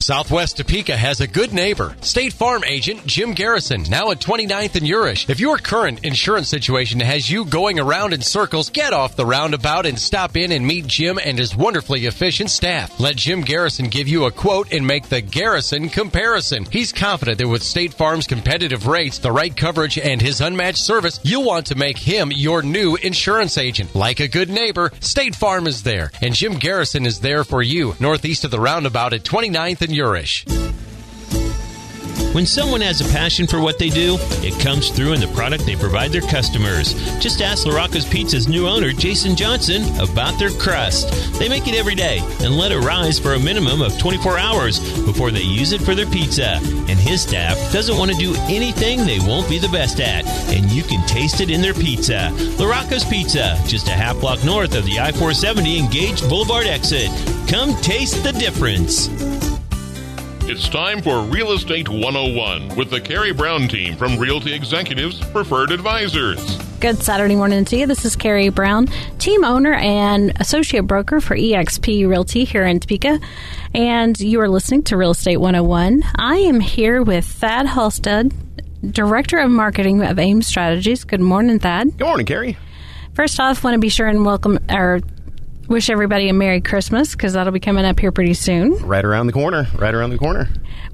Southwest Topeka has a good neighbor. State Farm agent Jim Garrison, now at 29th and Urish. If your current insurance situation has you going around in circles, get off the roundabout and stop in and meet Jim and his wonderfully efficient staff. Let Jim Garrison give you a quote and make the Garrison comparison. He's confident that with State Farm's competitive rates, the right coverage, and his unmatched service, you'll want to make him your new insurance agent. Like a good neighbor, State Farm is there, and Jim Garrison is there for you, northeast of the roundabout at 29th and Urish. When someone has a passion for what they do, it comes through in the product they provide their customers. Just ask LaRocco's Pizza's new owner, Jason Johnson, about their crust. They make it every day and let it rise for a minimum of 24 hours before they use it for their pizza. And his staff doesn't want to do anything they won't be the best at, and you can taste it in their pizza. LaRocco's Pizza, just a half block north of the I-470 and Gage Boulevard exit. Come taste the difference. It's time for Real Estate 101 with the Karey Brown team from Realty Executives Preferred Advisors. Good Saturday morning to you. This is Karey Brown, team owner and associate broker for eXp Realty here in Topeka. And you are listening to Real Estate 101. I am here with Thad Halstead, Director of Marketing of AIM Strategies. Good morning, Thad. Good morning, Karey. First off, want to be sure and wish everybody a Merry Christmas, because that'll be coming up here pretty soon. Right around the corner.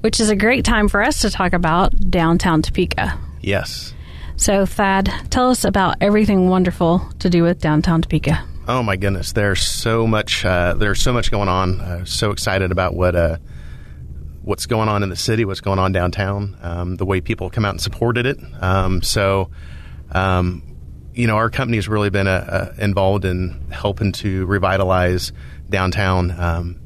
Which is a great time for us to talk about downtown Topeka. Yes. So, Thad, tell us about everything wonderful to do with downtown Topeka. Oh, my goodness. There's so much going on. So excited about what's going on in the city, what's going on downtown, the way people come out and supported it. Our company has really been involved in helping to revitalize downtown.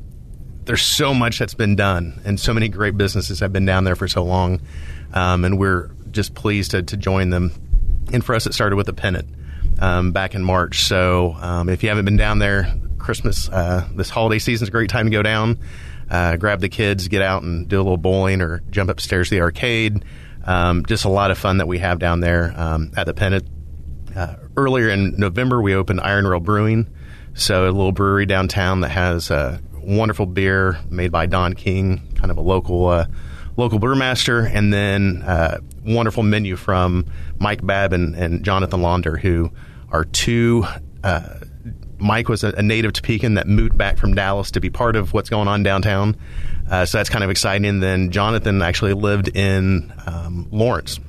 There's so much that's been done, and so many great businesses have been down there for so long, and we're just pleased to join them. And for us, it started with the Pennant back in March. So if you haven't been down there, Christmas, this holiday season is a great time to go down, grab the kids, get out and do a little bowling or jump upstairs to the arcade. Just a lot of fun that we have down there at the Pennant. Earlier in November, we opened Iron Rail Brewing, so a little brewery downtown that has wonderful beer made by Don King, kind of a local brewmaster, and then wonderful menu from Mike Babb and Jonathan Launder, who are two. Mike was a native Topekan that moved back from Dallas to be part of what's going on downtown, so that's kind of exciting. And then Jonathan actually lived in Lawrence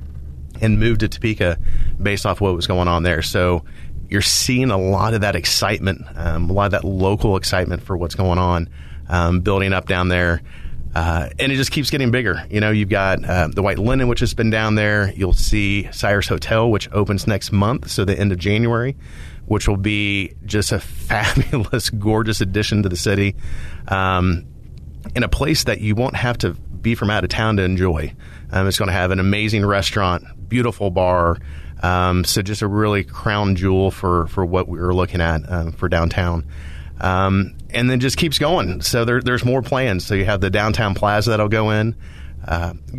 and moved to Topeka based off what was going on there. So you're seeing a lot of that excitement, a lot of that local excitement for what's going on, building up down there. And it just keeps getting bigger. You've got the White Linen, which has been down there. You'll see Cyrus Hotel, which opens next month, so the end of January, which will be just a fabulous, gorgeous addition to the city, in a place that you won't have to be from out of town to enjoy. It's going to have an amazing restaurant, beautiful bar, so just a really crown jewel for what we were looking at for downtown. And then just keeps going. So there's more plans. So you have the downtown plaza that'll go in.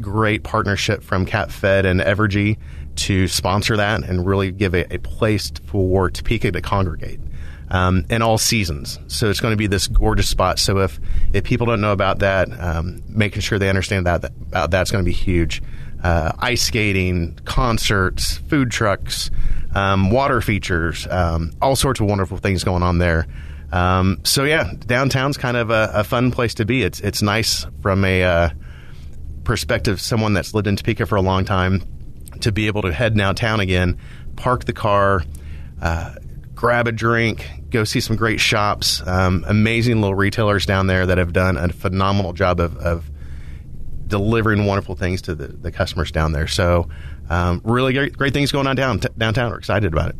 Great partnership from Cap Fed and Evergy to sponsor that and really give a place for Topeka to congregate in all seasons. So it's going to be this gorgeous spot. So if people don't know about that, making sure they understand about that's going to be huge. Ice skating, concerts, food trucks, water features, all sorts of wonderful things going on there. So yeah, downtown's kind of a fun place to be. It's nice from a perspective, someone that's lived in Topeka for a long time, to be able to head downtown again, park the car, grab a drink, go see some great shops, amazing little retailers down there that have done a phenomenal job of delivering wonderful things to the customers down there. So really great things going on downtown. We're excited about it.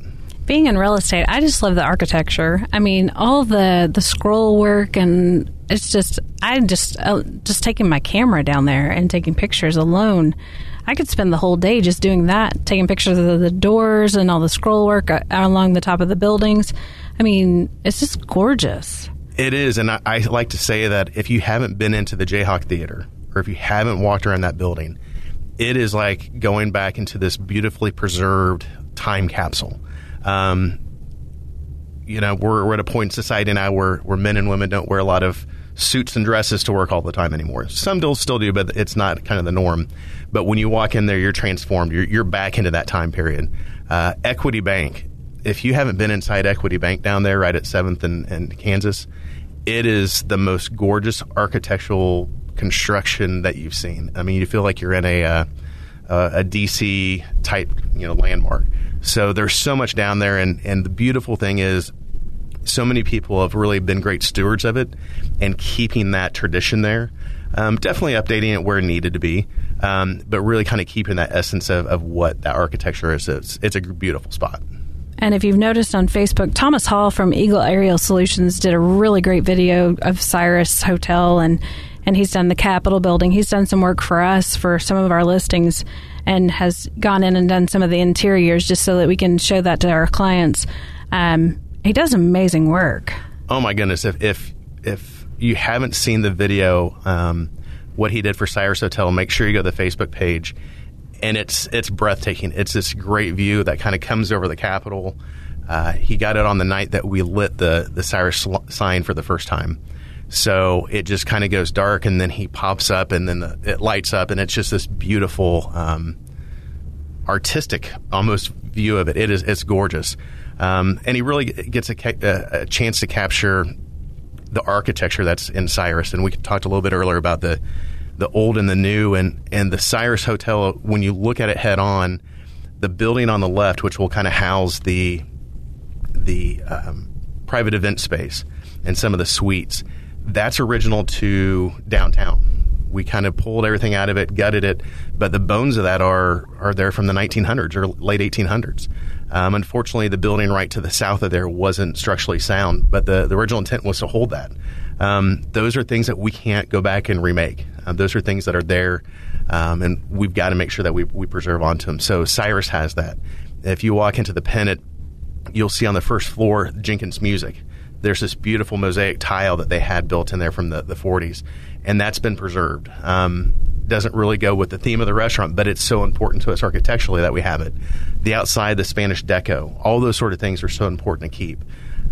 Being in real estate, I just love the architecture. I mean, all the scroll work, and it's just taking my camera down there and taking pictures alone. I could spend the whole day just doing that, taking pictures of the doors and all the scroll work along the top of the buildings. I mean, it's just gorgeous. It is, and I like to say that if you haven't been into the Jayhawk Theater, or if you haven't walked around that building, it is like going back into this beautifully preserved time capsule. We're at a point in society now where men and women don't wear a lot of suits and dresses to work all the time anymore. Some still do, but it's not kind of the norm. But when you walk in there, you're transformed. You're back into that time period. Equity Bank. If you haven't been inside Equity Bank down there right at 7th and Kansas, it is the most gorgeous architectural construction that you've seen. I mean, you feel like you're in a DC type, landmark. So there's so much down there, and the beautiful thing is so many people have really been great stewards of it and keeping that tradition there. Definitely updating it where it needed to be, but really kind of keeping that essence of what that architecture is. It's a beautiful spot. And if you've noticed on Facebook, Thomas Hall from Eagle Aerial Solutions did a really great video of Cyrus Hotel, and he's done the Capitol building. He's done some work for us for some of our listings and has gone in and done some of the interiors just so that we can show that to our clients. He does amazing work. Oh, my goodness. If you haven't seen the video, what he did for Cyrus Hotel, make sure you go to the Facebook page. And it's breathtaking. It's this great view that kind of comes over the Capitol. He got it on the night that we lit the Cyrus sign for the first time. So it just kind of goes dark, and then he pops up, and then it lights up, and it's just this beautiful, artistic almost view of it. It's gorgeous. And he really gets a chance to capture the architecture that's in Cyrus. And we talked a little bit earlier about the old and the new, and the Cyrus Hotel, when you look at it head on, the building on the left, which will kind of house the private event space and some of the suites, that's original to downtown. We kind of pulled everything out of it, gutted it, but the bones of that are there from the 1900s or late 1800s. Unfortunately, the building right to the south of there wasn't structurally sound, but the original intent was to hold that. Those are things that we can't go back and remake. Those are things that are there, and we've got to make sure that we preserve onto them. So Cyrus has that. If you walk into the Pennant, you'll see on the first floor Jenkins Music. There's this beautiful mosaic tile that they had built in there from the 40s, and that's been preserved. Doesn't really go with the theme of the restaurant, but it's so important to us architecturally that we have it. The outside, the Spanish deco, all those sort of things are so important to keep.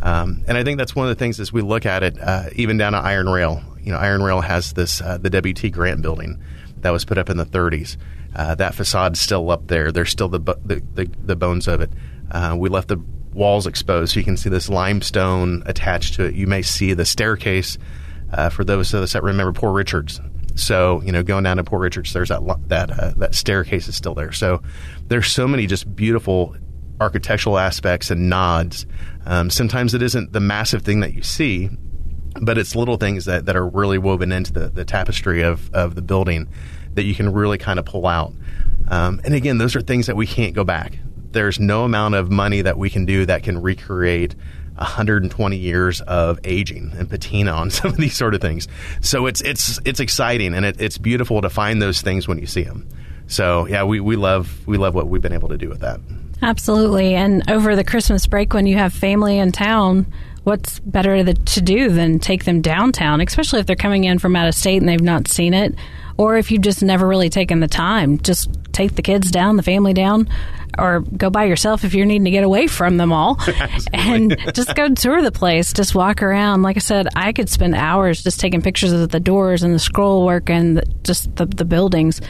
And I think that's one of the things as we look at it, even down at Iron Rail. Iron Rail has this the W.T. Grant building that was put up in the 30s. That facade's still up there. There's still the bones of it. We left the walls exposed, so you can see this limestone attached to it. You may see the staircase for those of us that remember Poor Richards. So, going down to Poor Richards, there's that staircase is still there. So there's so many just beautiful architectural aspects and nods. Sometimes it isn't the massive thing that you see, but it's little things that are really woven into the tapestry of the building that you can really kind of pull out. And again, those are things that we can't go back. There's no amount of money that we can do that can recreate 120 years of aging and patina on some of these sort of things. So it's exciting, and it's beautiful to find those things when you see them. So yeah, we love what we've been able to do with that. Absolutely. And over the Christmas break, when you have family in town, what's better to do than take them downtown, especially if they're coming in from out of state and they've not seen it, or if you've just never really taken the time. Just take the kids down, the family down, or go by yourself if you're needing to get away from them all. And just go tour the place, just walk around. Like I said, I could spend hours just taking pictures of the doors and the scroll work and just the buildings.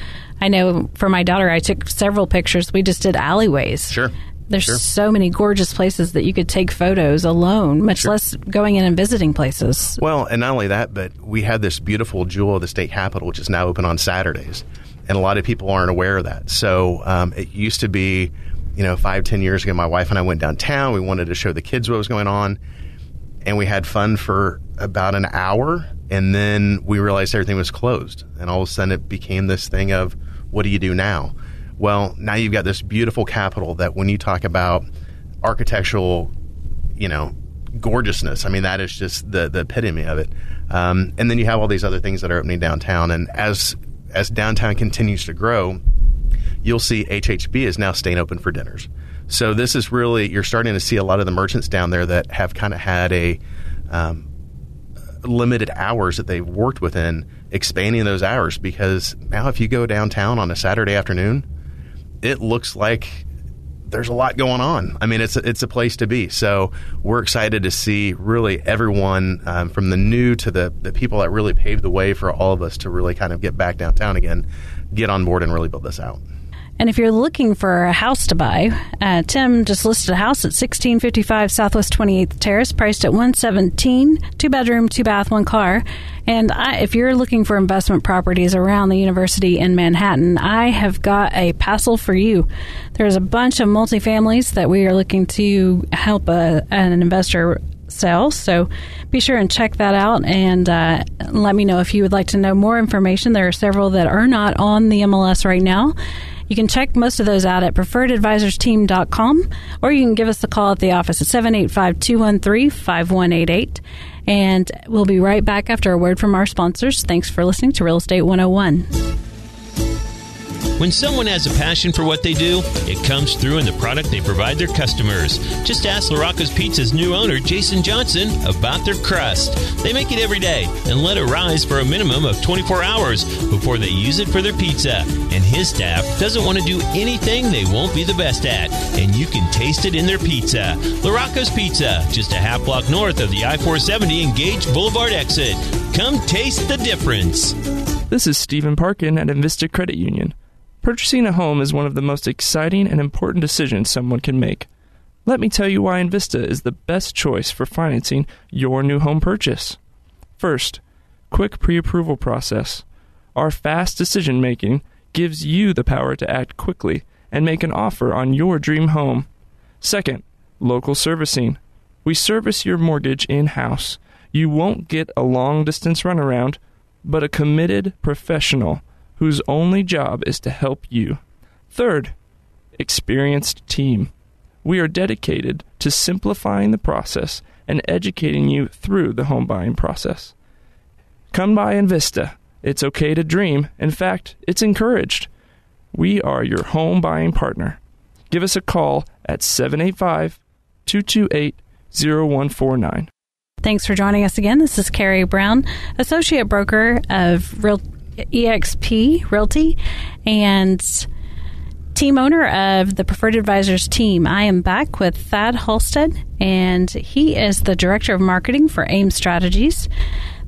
I know for my daughter, I took several pictures. We just did alleyways. Sure. There's so many gorgeous places that you could take photos alone, much less going in and visiting places. Well, and not only that, but we have this beautiful jewel of the state capitol, which is now open on Saturdays. And a lot of people aren't aware of that. So it used to be, 5-10 years ago, my wife and I went downtown. We wanted to show the kids what was going on. And we had fun for about an hour. And then we realized everything was closed. And all of a sudden it became this thing of, what do you do now? Well, now you've got this beautiful capitol that when you talk about architectural, gorgeousness, I mean, that is just the epitome of it. And then you have all these other things that are opening downtown. And as downtown continues to grow, you'll see HHB is now staying open for dinners. So this is really, you're starting to see a lot of the merchants down there that have kind of had a limited hours that they've worked within, expanding those hours, because now if you go downtown on a Saturday afternoon, it looks like there's a lot going on. I mean, it's a place to be. So we're excited to see really everyone from the new to the people that really paved the way for all of us to really kind of get back downtown again, get on board and really build this out. And if you're looking for a house to buy, Tim just listed a house at 1655 Southwest 28th Terrace, priced at $117, 2-bedroom, 2-bath, 1 car. And if you're looking for investment properties around the university in Manhattan, I have got a parcel for you. There's a bunch of multifamilies that we are looking to help an investor sell. So be sure and check that out and let me know if you would like to know more information. There are several that are not on the MLS right now. You can check most of those out at preferredadvisorsteam.com, or you can give us a call at the office at 785-213-5188. And we'll be right back after a word from our sponsors. Thanks for listening to Real Estate 101. When someone has a passion for what they do, it comes through in the product they provide their customers. Just ask LaRocco's Pizza's new owner, Jason Johnson, about their crust. They make it every day and let it rise for a minimum of 24 hours before they use it for their pizza. And his staff doesn't want to do anything they won't be the best at, and you can taste it in their pizza. LaRocco's Pizza, just a half block north of the I-470 and Gage Boulevard exit. Come taste the difference. This is Stephen Parkin at Invista Credit Union. Purchasing a home is one of the most exciting and important decisions someone can make. Let me tell you why Invista is the best choice for financing your new home purchase. First, quick pre-approval process. Our fast decision-making gives you the power to act quickly and make an offer on your dream home. Second, local servicing. We service your mortgage in-house. You won't get a long-distance runaround, but a committed professional whose only job is to help you. Third, experienced team. We are dedicated to simplifying the process and educating you through the home buying process. Come by Invista. It's okay to dream. In fact, it's encouraged. We are your home buying partner. Give us a call at 785-228-0149. Thanks for joining us again. This is Karey Brown, Associate Broker of EXP Realty and team owner of the Preferred Advisors team. I am back with Thad Halstead, and he is the Director of Marketing for AIM Strategies.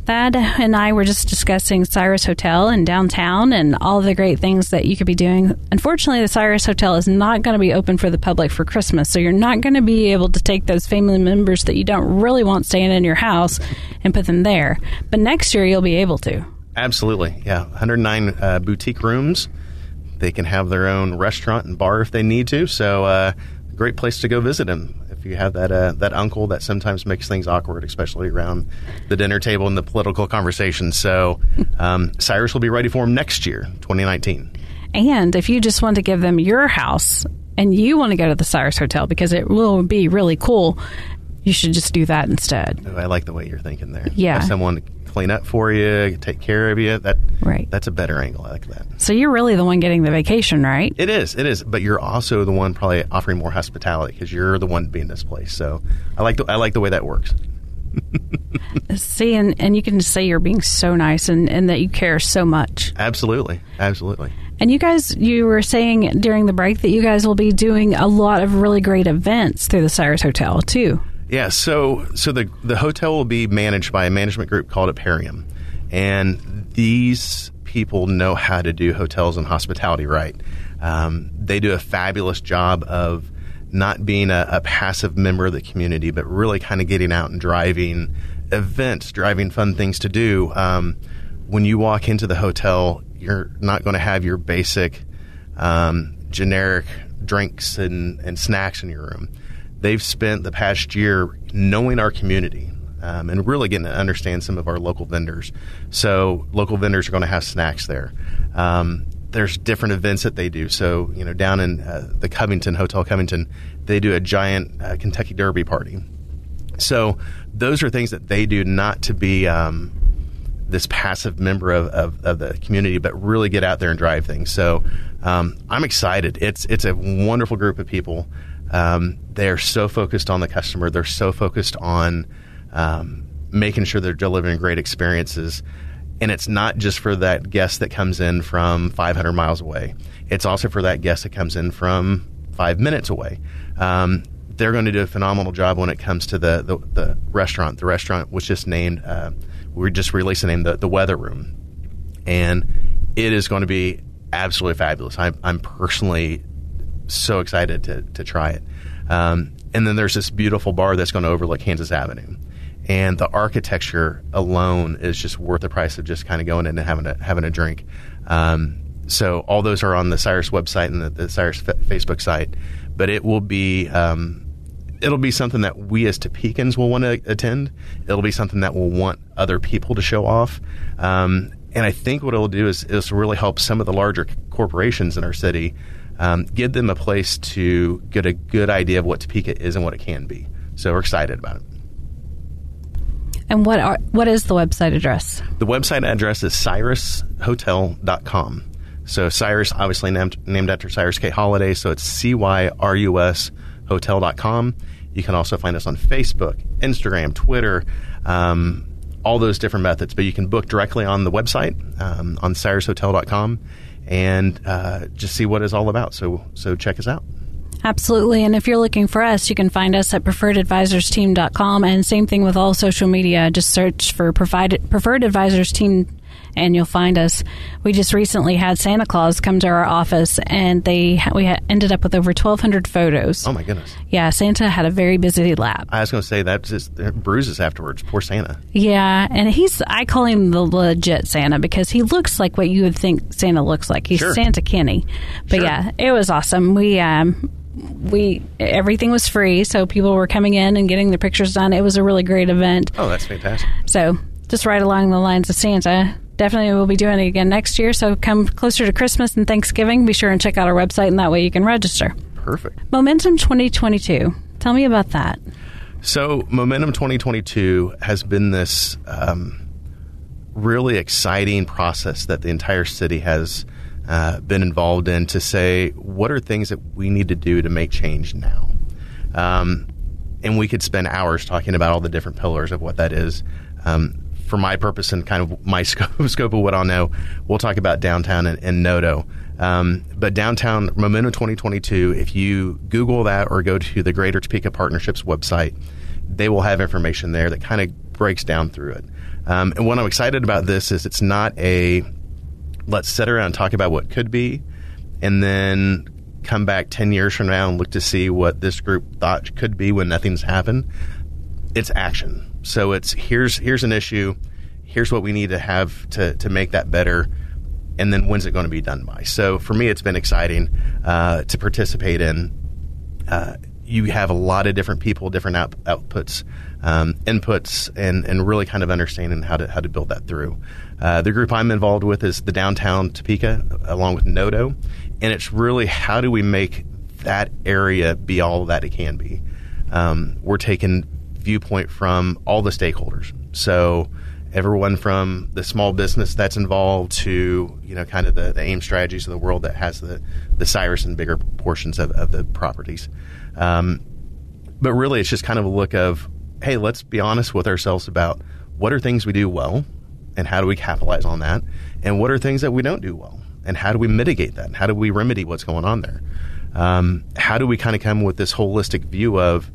Thad and I were just discussing Cyrus Hotel in downtown and all the great things that you could be doing. Unfortunately, the Cyrus Hotel is not going to be open for the public for Christmas, so you're not going to be able to take those family members that you don't really want staying in your house and put them there. But next year, you'll be able to. Absolutely, yeah. 109 boutique rooms. They can have their own restaurant and bar if they need to. So, great place to go visit them if you have that uncle that sometimes makes things awkward, especially around the dinner table and the political conversation. So, Cyrus will be ready for them next year, 2019. And if you just want to give them your house and you want to go to the Cyrus Hotel because it will be really cool, you should just do that instead. Oh, I like the way you're thinking there. Yeah. Have someone clean up for you, take care of you. Right. That's a better angle. I like that. So you're really the one getting the vacation, right? It is. But you're also the one probably offering more hospitality because you're the one being displaced. So I like the way that works. See, and you can just say you're being so nice and that you care so much. Absolutely. And you were saying during the break that you guys will be doing a lot of really great events through the Cyrus Hotel too. Yeah, so the hotel will be managed by a management group called Aperium, and these people know how to do hotels and hospitality right. They do a fabulous job of not being a passive member of the community, but really kind of getting out and driving events, driving fun things to do. When you walk into the hotel, you're not going to have your basic generic drinks and snacks in your room. They've spent the past year knowing our community and really getting to understand some of our local vendors. So local vendors are going to have snacks there. There's different events that they do. So, down in the Covington, Hotel Covington, they do a giant Kentucky Derby party. So those are things that they do not to be this passive member of the community, but really get out there and drive things. So I'm excited. It's a wonderful group of people. They're so focused on the customer. They're so focused on making sure they're delivering great experiences. And it's not just for that guest that comes in from 500 miles away. It's also for that guest that comes in from 5 minutes away. They're going to do a phenomenal job when it comes to the restaurant. The restaurant was just named, we just released the name, the Weather Room. And it is going to be absolutely fabulous. I'm personally so excited to try it. And then there's this beautiful bar that's going to overlook Kansas Avenue. And the architecture alone is just worth the price of just kind of going in and having a drink. So all those are on the Cyrus website and the Cyrus Facebook site. But it will be it'll be something that we as Topekans will want to attend. It'll be something that we'll want other people to show off. And I think what it'll do is really help some of the larger corporations in our city, give them a place to get a good idea of what Topeka is and what it can be. So we're excited about it. And what is the website address? The website address is cyrushotel.com. So Cyrus, obviously named after Cyrus K. Holiday, so it's CYRUS hotel.com. You can also find us on Facebook, Instagram, Twitter, all those different methods. But you can book directly on the website, on cyrushotel.com, and just see what it's all about. So check us out. Absolutely. And if you're looking for us, you can find us at preferredadvisorsteam.com. And same thing with all social media. Just search for Preferred Advisors Team and you'll find us. We just recently had Santa Claus come to our office, and we ended up with over 1,200 photos. Oh, my goodness. Yeah, Santa had a very busy lap. I was going to say, that just bruises afterwards. Poor Santa. Yeah, and I call him the legit Santa because he looks like what you would think Santa looks like. He's Santa Kenny. But yeah, it was awesome. We everything was free, so people were coming in and getting their pictures done. It was a really great event. Oh, that's fantastic. So just right along the lines of Santa, definitely we'll be doing it again next year. So come closer to Christmas and Thanksgiving, be sure and check out our website, and that way you can register. Perfect. Momentum 2022. Tell me about that. So Momentum 2022 has been this really exciting process that the entire city has been involved in to say, what are things that we need to do to make change now? And we could spend hours talking about all the different pillars of what that is. For my purpose and kind of my scope of what I'll know, we'll talk about downtown and NODO. But downtown Momentum 2022, if you Google that or go to the Greater Topeka Partnerships website, they will have information there that kind of breaks down through it. And what I'm excited about this is it's not let's sit around and talk about what could be and then come back 10 years from now and look to see what this group thought could be when nothing's happened. It's action. So it's here's an issue, here's what we need to have to make that better, and then when's it going to be done by? So for me, it's been exciting to participate in. You have a lot of different people, different outputs, inputs, and really kind of understanding how to build that through. The group I'm involved with is the Downtown Topeka, along with NODO, and it's really how do we make that area be all that it can be. We're taking viewpoint from all the stakeholders. So everyone from the small business that's involved to, kind of the AIM strategies of the world that has the Cyrus and bigger portions of the properties. But really it's just kind of a look of, hey, let's be honest with ourselves about what are things we do well and how do we capitalize on that, and what are things that we don't do well and how do we mitigate that and how do we remedy what's going on there. How do we kind of come with this holistic view of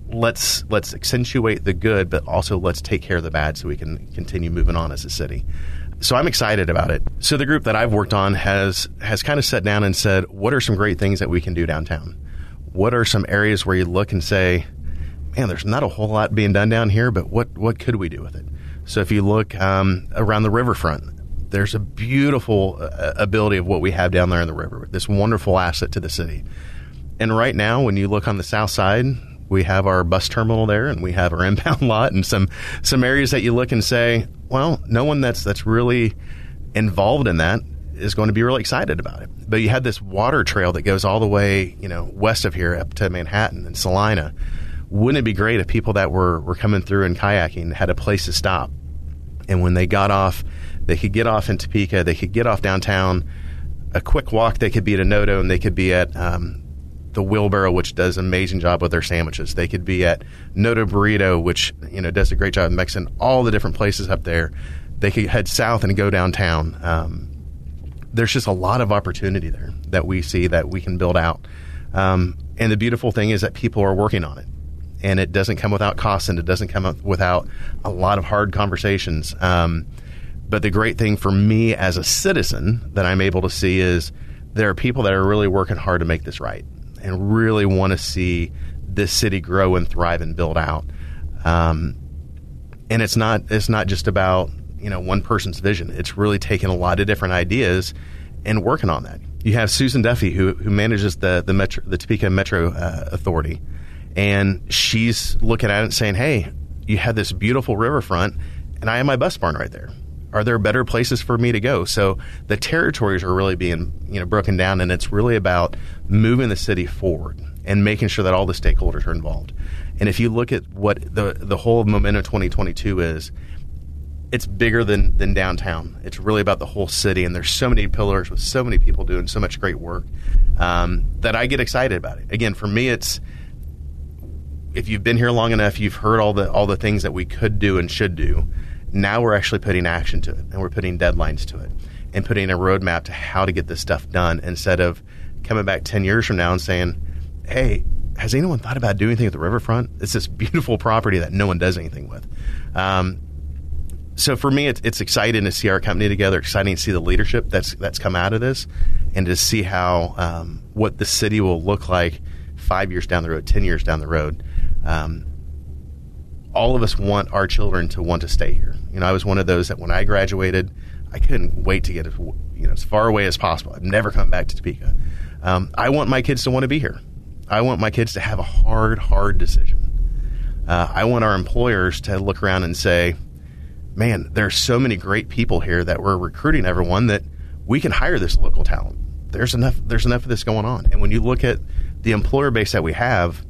let's accentuate the good, but also let's take care of the bad so we can continue moving on as a city. So I'm excited about it. So the group that I've worked on has kind of sat down and said, what are some great things that we can do downtown? What are some areas where you look and say, man, there's not a whole lot being done down here, but what could we do with it? So if you look around the riverfront, there's a beautiful ability of what we have down there in the river, this wonderful asset to the city. And right now, when you look on the south side, we have our bus terminal there, and we have our impound lot, and some areas that you look and say, well, no one that's really involved in that is going to be really excited about it. But you had this water trail that goes all the way, west of here up to Manhattan and Salina. Wouldn't it be great if people that were coming through and kayaking had a place to stop? And when they got off, they could get off in Topeka, they could get off downtown, a quick walk, they could be at NODO, and they could be at the Wheelbarrow, which does an amazing job with their sandwiches. They could be at NODO Burrito, which does a great job of mixing all the different places up there. They could head south and go downtown. There's just a lot of opportunity there that we see that we can build out. And the beautiful thing is that people are working on it. And it doesn't come without cost, and it doesn't come up without a lot of hard conversations. But the great thing for me as a citizen that I'm able to see is there are people that are really working hard to make this right and really want to see this city grow and thrive and build out. And it's not just about, one person's vision. It's really taking a lot of different ideas and working on that. You have Susan Duffy, who manages the Topeka Metro Authority, and she's looking at it and saying, hey, you have this beautiful riverfront, and I have my bus barn right there. Are there better places for me to go? So the territories are really being broken down, and it's really about moving the city forward and making sure that all the stakeholders are involved. And if you look at what the whole of Momentum 2022 is, it's bigger than downtown. It's really about the whole city, and there's so many pillars with so many people doing so much great work that I get excited about it. Again, for me, it's if you've been here long enough, you've heard all the things that we could do and should do. Now we're actually putting action to it, and we're putting deadlines to it, and putting a roadmap to how to get this stuff done instead of coming back 10 years from now and saying, hey, has anyone thought about doing anything with the riverfront? It's this beautiful property that no one does anything with. So for me, it's exciting to see our company together, exciting to see the leadership that's come out of this, and to see how what the city will look like 5 years down the road, 10 years down the road. All of us want our children to want to stay here. I was one of those that when I graduated, I couldn't wait to get as far away as possible. I've never come back to Topeka. I want my kids to want to be here. I want my kids to have a hard decision. I want our employers to look around and say, man, there's so many great people here that we're recruiting everyone that we can hire this local talent. There's enough of this going on. And when you look at the employer base that we have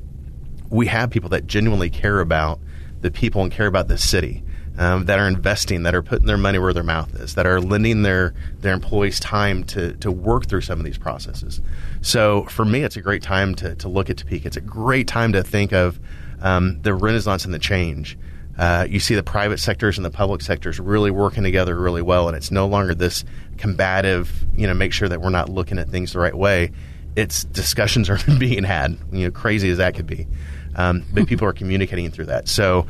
people that genuinely care about the people and care about the city, that are investing, that are putting their money where their mouth is, that are lending their employees time to work through some of these processes. So for me, it's a great time to look at Topeka. It's a great time to think of the renaissance and the change. You see the private sectors and the public sectors really working together really well, and it's no longer this combative, make sure that we're not looking at things the right way. It's discussions are being had, crazy as that could be. But people are communicating through that. So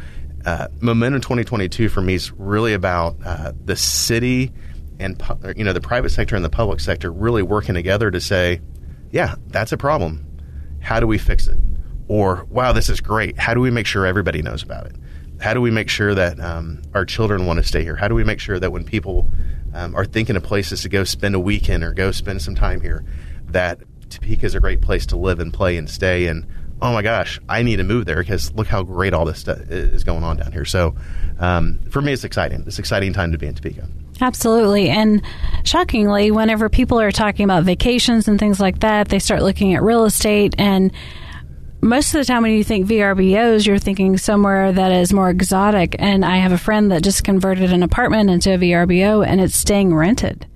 Momentum 2022 for me is really about the city and the private sector and the public sector really working together to say, yeah, that's a problem. How do we fix it? Or, wow, this is great. How do we make sure everybody knows about it? How do we make sure that our children want to stay here? How do we make sure that when people are thinking of places to go spend a weekend or go spend some time here, that Topeka is a great place to live and play and stay, and oh my gosh, I need to move there because look how great all this stuff is going on down here. So for me, it's exciting. It's an exciting time to be in Topeka. Absolutely. And shockingly, whenever people are talking about vacations and things like that, they start looking at real estate. And most of the time when you think VRBOs, you're thinking somewhere that is more exotic. And I have a friend that just converted an apartment into a VRBO, and it's staying rented.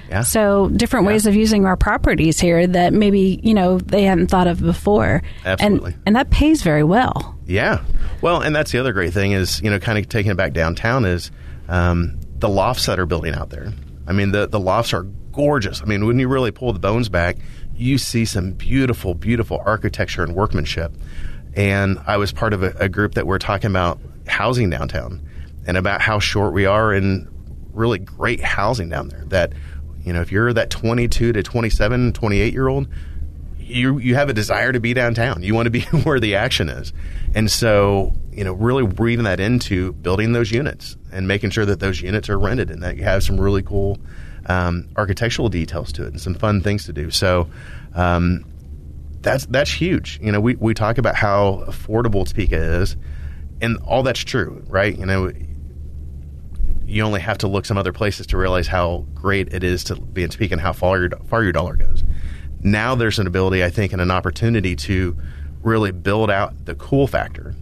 Yeah. So different ways of using our properties here that maybe, they hadn't thought of before. Absolutely. And that pays very well. Yeah. Well, and that's the other great thing is, kind of taking it back downtown is the lofts that are building out there. I mean, the lofts are gorgeous. I mean, when you really pull the bones back, you see some beautiful, beautiful architecture and workmanship. And I was part of a group that we're talking about housing downtown and about how short we are in really great housing down there. That, if you're that 22 to 27, 28-year-old, you have a desire to be downtown. You want to be where the action is. And so, really weaving that into building those units and making sure that those units are rented and that you have some really cool architectural details to it and some fun things to do. So that's huge. We talk about how affordable Topeka is, and all that's true, right? You only have to look some other places to realize how great it is to be in Topeka and how far your dollar goes. Now there's an ability, I think, and an opportunity to really build out the cool factor.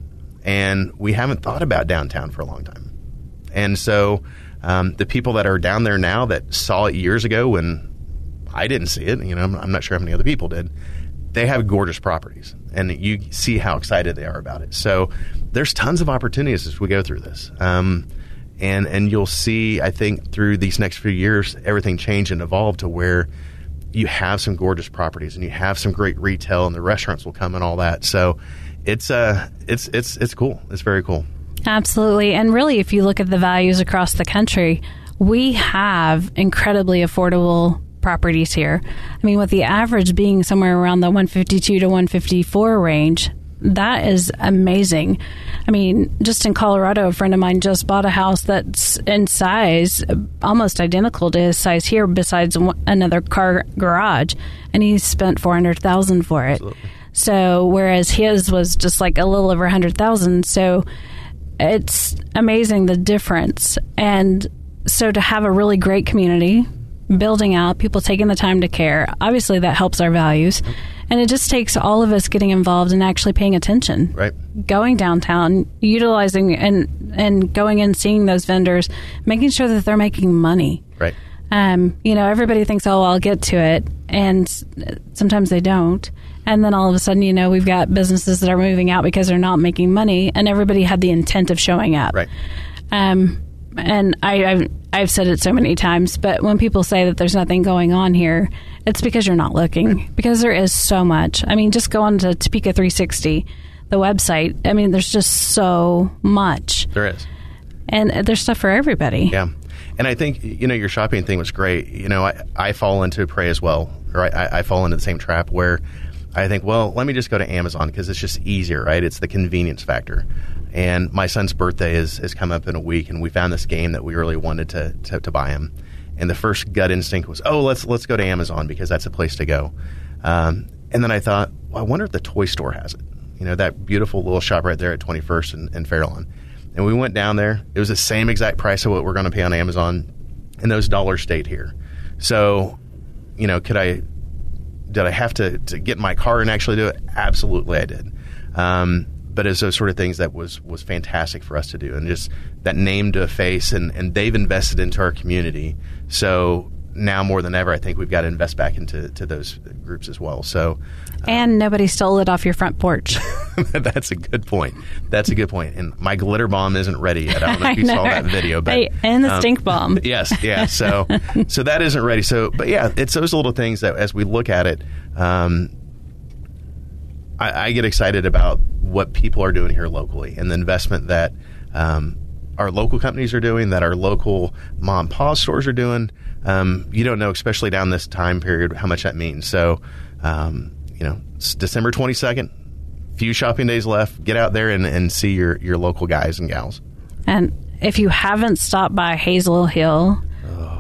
And we haven't thought about downtown for a long time. And so the people that are down there now that saw it years ago when I didn't see it, I'm not sure how many other people did, they have gorgeous properties. And you see how excited they are about it. So there's tons of opportunities as we go through this. And you'll see, I think, through these next few years, everything change and evolve to where, you have some gorgeous properties and you have some great retail, and the restaurants will come and all that. So it's cool. It's very cool. Absolutely. And really, if you look at the values across the country, we have incredibly affordable properties here. I mean, with the average being somewhere around the 152 to 154 range, that is amazing. I mean, just in Colorado, a friend of mine just bought a house that's in size almost identical to his size here, besides another car garage, and he spent $400,000 for it. Absolutely. So, whereas his was just like a little over $100,000. So, it's amazing the difference. And so, to have a really great community building out, people taking the time to care, obviously that helps our values. And it just takes all of us getting involved and actually paying attention. Right. Going downtown, utilizing and going and seeing those vendors, making sure that they're making money. Right. Everybody thinks, oh, I'll get to it. And sometimes they don't. And then all of a sudden, we've got businesses that are moving out because they're not making money, and everybody had the intent of showing up. Right. And I've said it so many times, but when people say that there's nothing going on here, it's because you're not looking, because there is so much. I mean, just go on to Topeka 360, the website. I mean, there's just so much. There is. And there's stuff for everybody. Yeah. And I think, your shopping thing was great. I fall into prey as well, or I fall into the same trap where I think, well, let me just go to Amazon because it's just easier, right? It's the convenience factor. And my son's birthday has come up in a week, and we found this game that we really wanted to buy him. And the first gut instinct was, oh, let's go to Amazon because that's a place to go. And then I thought, well, I wonder if the toy store has it. That beautiful little shop right there at 21st and Fairlawn. And we went down there. It was the same exact price of what we're going to pay on Amazon, and those dollars stayed here. So, did I have to get in my car and actually do it? Absolutely, I did. But it's those sort of things that was fantastic for us to do, and just that name to a face, and they've invested into our community. So now more than ever, I think we've got to invest back into those groups as well. So, and nobody stole it off your front porch. That's a good point. And my glitter bomb isn't ready yet. I don't know if you saw that video, but and the stink bomb. Yes, yeah. So that isn't ready. So, but yeah, it's those little things that as we look at it, I get excited about what people are doing here locally and the investment that our local companies are doing, that our local mom and pop stores are doing. You don't know, especially down this time period, how much that means. So, it's December 22nd, few shopping days left. Get out there and see your local guys and gals. And if you haven't stopped by Hazel Hill,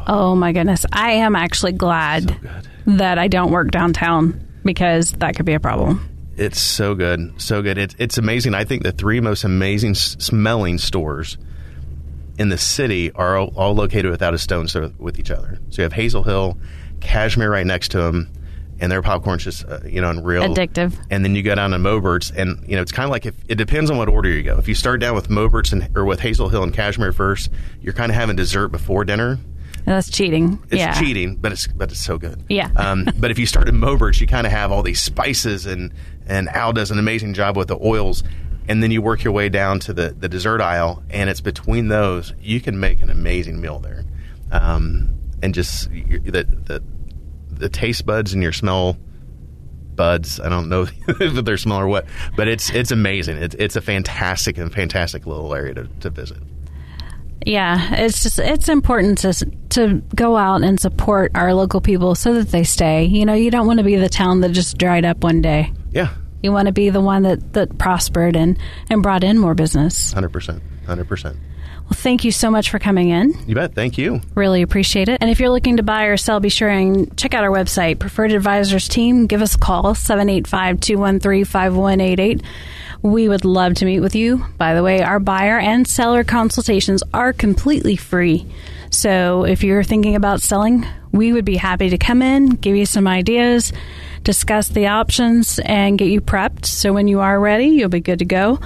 oh my goodness, I am actually glad that I don't work downtown, because that could be a problem. It's so good. So good. It's amazing. I think the three most amazing smelling stores in the city are all located without a stone's throw with each other. So you have Hazel Hill, Cashmere right next to them, and their popcorn's just, unreal. Addictive. And then you go down to Mobert's, and, it's kind of like it depends on what order you go. If you start down with Mobert's or with Hazel Hill and Cashmere first, you're kind of having dessert before dinner. That's cheating. It's cheating, but it's so good. Yeah. But if you start at Mobert's, you kind of have all these spices, and Al does an amazing job with the oils, and then you work your way down to the dessert aisle, and it's between those you can make an amazing meal there, and just the taste buds and your smell buds. I don't know if they're smell or what, but it's amazing. It's a fantastic little area to visit. Yeah, it's important to go out and support our local people so that they stay. You don't want to be the town that just dried up one day. Yeah. You want to be the one that prospered and brought in more business. 100%. Well, thank you so much for coming in. You bet. Thank you. Really appreciate it. And if you're looking to buy or sell, be sure and check out our website, Preferred Advisors Team. Give us a call, 785-213-5188. We would love to meet with you. By the way, our buyer and seller consultations are completely free. So if you're thinking about selling, we would be happy to come in, give you some ideas, discuss the options, and get you prepped. So when you are ready, you'll be good to go.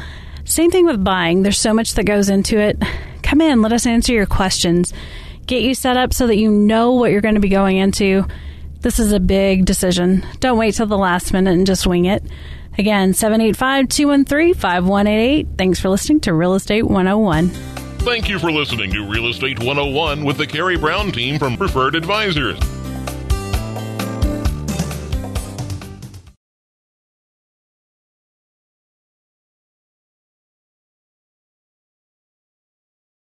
Same thing with buying. There's so much that goes into it. Come in, let us answer your questions. Get you set up so that you know what you're going to be going into. This is a big decision. Don't wait till the last minute and just wing it. Again, 785-213-5188. Thanks for listening to Real Estate 101. Thank you for listening to Real Estate 101 with the Karey Brown team from Preferred Advisors.